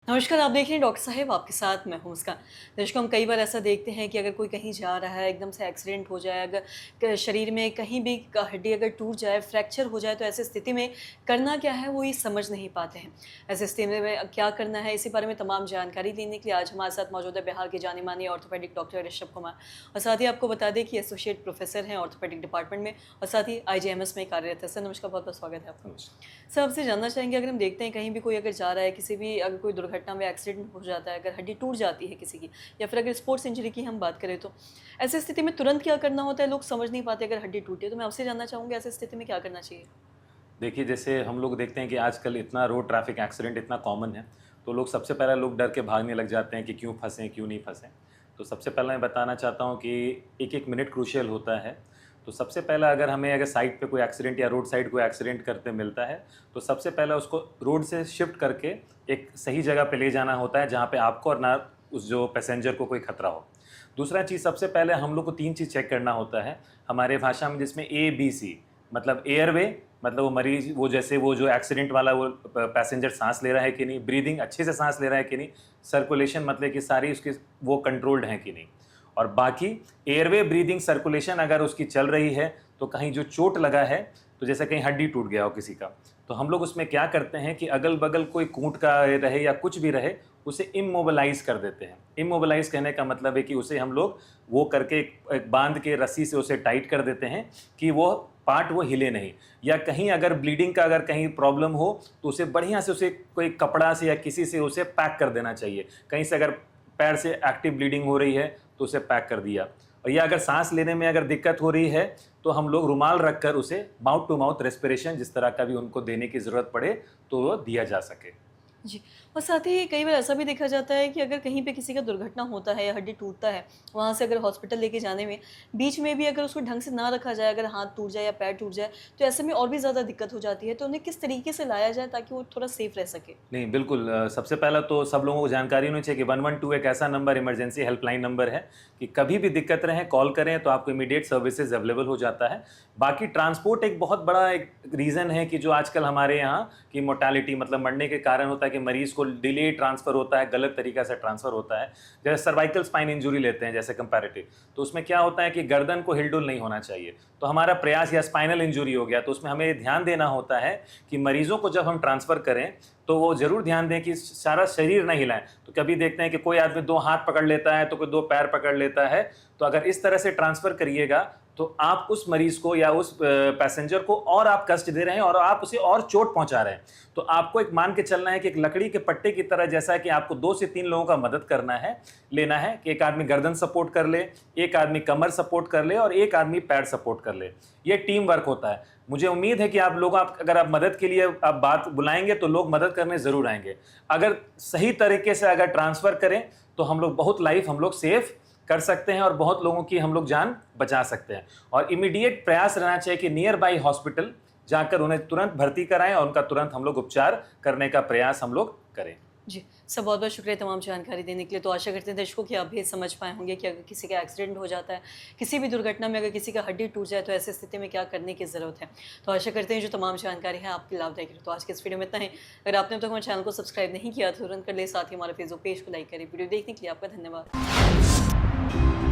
नमस्कार, आप देख रहे हैं डॉक्टर साहब, आपके साथ मैं हूं मुस्कान। दर्शकों, हम कई बार ऐसा देखते हैं कि अगर कोई कहीं जा रहा है, एकदम से एक्सीडेंट हो जाए, अगर शरीर में कहीं भी हड्डी अगर टूट जाए, फ्रैक्चर हो जाए, तो ऐसी स्थिति में करना क्या है वो ये समझ नहीं पाते हैं। ऐसी स्थिति में क्या करना है, इसी बारे में तमाम जानकारी लेने के लिए आज हमारे साथ मौजूद है बिहार के जाने माने ऑर्थोपेडिक डॉक्टर ऋषभ कुमार। और साथ ही आपको बता दें कि एसोसिएट प्रोफेसर हैं ऑर्थोपेडिक डिपार्टमेंट में और साथ ही IJMS में कार्यरत है। सर नमस्कार, बहुत बहुत स्वागत है आपका। सर आपसे जानना चाहेंगे, अगर हम देखते हैं कहीं भी कोई अगर जा रहा है, किसी भी अगर कोई दुर्घटना में एक्सीडेंट हो जाता है, अगर हड्डी टूट जाती है किसी की, या फिर अगर स्पोर्ट्स इंजरी की हम बात करें, तो ऐसी स्थिति में तुरंत क्या करना होता है? लोग समझ नहीं पाते अगर हड्डी टूटे। तो मैं आपसे जानना चाहूँगी ऐसी स्थिति में क्या करना चाहिए? देखिए, जैसे हम लोग देखते हैं कि आजकल इतना रोड ट्रैफिक एक्सीडेंट इतना कॉमन है, तो लोग सबसे पहले लोग डर के भागने लग जाते हैं कि क्यों फंसें, क्यों नहीं फंसें। तो सबसे पहले मैं बताना चाहता हूँ कि एक-एक मिनट क्रूशियल होता है। तो सबसे पहला अगर साइड पे कोई एक्सीडेंट या रोड साइड कोई एक्सीडेंट करते मिलता है, तो सबसे पहले उसको रोड से शिफ्ट करके एक सही जगह पे ले जाना होता है, जहाँ पे आपको और ना उस जो पैसेंजर को कोई खतरा हो। दूसरा चीज़, सबसे पहले हम लोग को 3 चीज़ चेक करना होता है हमारे भाषा में, जिसमें ABC मतलब एयरवे, मतलब वो मरीज वो जो एक्सीडेंट वाला वो पैसेंजर सांस ले रहा है कि नहीं, ब्रीदिंग अच्छे से सांस ले रहा है कि नहीं, सर्कुलेशन मतलब कि सारी उसकी वो कंट्रोल्ड है कि नहीं, और बाकी एयरवे, ब्रीदिंग, सर्कुलेशन अगर उसकी चल रही है, तो कहीं जो चोट लगा है, तो जैसे कहीं हड्डी टूट गया हो किसी का, तो हम लोग उसमें क्या करते हैं कि अगल बगल कोई कूट का रहे या कुछ भी रहे, उसे इमोबिलाइज कर देते हैं। इमोबिलाइज कहने का मतलब है कि उसे हम लोग वो करके एक बांध के रस्सी से उसे टाइट कर देते हैं कि वो पार्ट वो हिले नहीं। या कहीं अगर ब्लीडिंग का अगर कहीं प्रॉब्लम हो, तो उसे बढ़िया से उसे कोई कपड़ा से या किसी से उसे पैक कर देना चाहिए। कहीं से अगर पैर से एक्टिव ब्लीडिंग हो रही है तो उसे पैक कर दिया। और या अगर सांस लेने में अगर दिक्कत हो रही है, तो हम लोग रुमाल रखकर उसे माउथ टू माउथ रेस्पिरेशन जिस तरह का भी उनको देने की ज़रूरत पड़े तो वो दिया जा सके। जी। और साथ ही कई बार ऐसा भी देखा जाता है कि अगर कहीं पे किसी का दुर्घटना होता है या हड्डी टूटता है, वहाँ से अगर हॉस्पिटल लेके जाने में बीच में भी अगर उसको ढंग से ना रखा जाए, अगर हाथ टूट जाए या पैर टूट जाए, तो ऐसे में और भी ज़्यादा दिक्कत हो जाती है। तो उन्हें किस तरीके से लाया जाए ताकि वो थोड़ा सेफ रह सके? नहीं, बिल्कुल सबसे पहला तो सब लोगों को जानकारी होनी चाहिए कि 112 एक ऐसा नंबर, इमरजेंसी हेल्पलाइन नंबर है कि कभी भी दिक्कत रहे कॉल करें तो आपको इमीडिएट सर्विसेज अवेलेबल हो जाता है। बाकी ट्रांसपोर्ट एक बहुत बड़ा एक रीज़न है कि जो आजकल हमारे यहाँ की मोर्टालिटी मतलब मरने के कारण होता है कि मरीज़ को डिले ट्रांसफ़र होता है, गलत तरीक़ा से ट्रांसफ़र होता है। जैसे सर्वाइकल स्पाइन इंजरी लेते हैं जैसे कंपैरेटिव, तो उसमें क्या होता है कि गर्दन को हिलडुल नहीं होना चाहिए। तो हमारा प्रयास, या स्पाइनल इंजरी हो गया, तो उसमें हमें ध्यान देना होता है कि मरीज़ों को जब हम ट्रांसफ़र करें तो वो ज़रूर ध्यान दें कि सारा शरीर ना हिलाएं। तो कभी देखते हैं कि कोई आदमी 2 हाथ पकड़ लेता है, तो कोई 2 पैर पकड़ लेता है। तो अगर इस तरह से ट्रांसफ़र करिएगा, तो आप उस मरीज़ को या उस पैसेंजर को और आप कष्ट दे रहे हैं और आप उसे और चोट पहुंचा रहे हैं। तो आपको एक मान के चलना है कि एक लकड़ी के पट्टे की तरह, जैसा कि आपको 2 से 3 लोगों का मदद करना है, लेना है कि एक आदमी गर्दन सपोर्ट कर ले, एक आदमी कमर सपोर्ट कर ले और एक आदमी पैर सपोर्ट कर ले। ये टीम वर्क होता है। मुझे उम्मीद है कि अगर आप मदद के लिए आप बात बुलाएंगे तो लोग मदद करने ज़रूर आएंगे। अगर सही तरीके से अगर ट्रांसफ़र करें तो हम लोग बहुत लाइफ हम लोग सेफ कर सकते हैं और बहुत लोगों की हम लोग जान बचा सकते हैं। और इमीडिएट प्रयास रहना चाहिए कि नियर बाई हॉस्पिटल जाकर उन्हें तुरंत भर्ती कराएं और उनका तुरंत हम लोग उपचार करने का प्रयास हम लोग करें। जी। सर बहुत बहुत शुक्रिया तमाम जानकारी देने के लिए। तो आशा करते हैं दर्शकों कि आप भी समझ पाए होंगे कि अगर किसी का एक्सीडेंट हो जाता है, किसी भी दुर्घटना में अगर किसी का हड्डी टूट जाए, तो ऐसी स्थिति में क्या करने की ज़रूरत है। तो आशा करते हैं जो तमाम जानकारी है आपकी लाभदायक है। तो आज के इस वीडियो में इतना ही। अगर आपने अब तक हमारे चैनल को सब्सक्राइब नहीं किया तो तुरंत कर ले, साथ ही हमारे फेसबुक पेज को लाइक करें। वीडियो देखने के लिए आपका धन्यवाद।